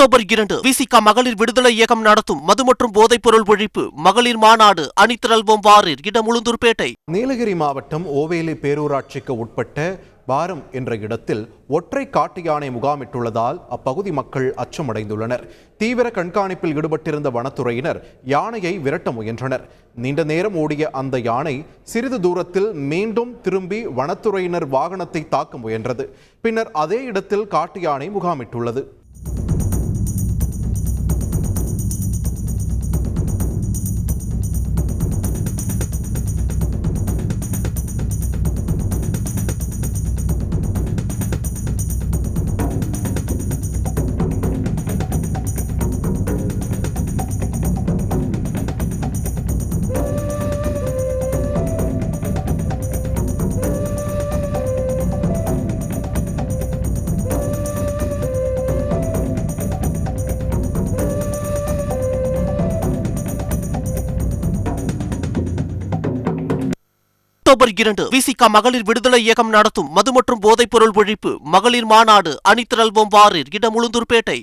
October 2 விசிக மகளிர் விடுதலை இயக்கம் நடத்தும் மது மற்றும் போதைப் பொருள் ஒழிப்பு மகளிர் மாநாடு அணிதிரள்வோம் வாரீர் இடம் உளுந்தூர்பேட்டை. நீலகிரி மாவட்டம் ஓவேலி பேரூராட்சிக்கு உட்பட்ட பாரம் என்ற இடத்தில் ஒற்றை காட்டு யானை முகாமிட்டுள்ளதால் அப்பகுதி மக்கள் அச்சமடைந்துள்ளனர். தீவிர கண்காணிப்பில் ஈடுபட்டிருந்த வனத்துறையினர் யானையை விரட்ட முயன்றனர். நீண்ட நேரம் ஓடிய அந்த யானை சிறிது தூரத்தில் மீண்டும் திரும்பி வனத்துறையினர் வாகனத்தை தாக்க முயன்றது. பின்னர் அதே இடத்தில் காட்டு யானை முகாமிட்டுள்ளது. அக்டோபர் 2 விசிக மகளிர் விடுதலை இயக்கம் நடத்தும் மது மற்றும் போதைப் பொருள் ஒழிப்பு மகளிர் மாநாடு அணிதிரள்வோம் வாரீர் இடம் உளுந்தூர்பேட்டை.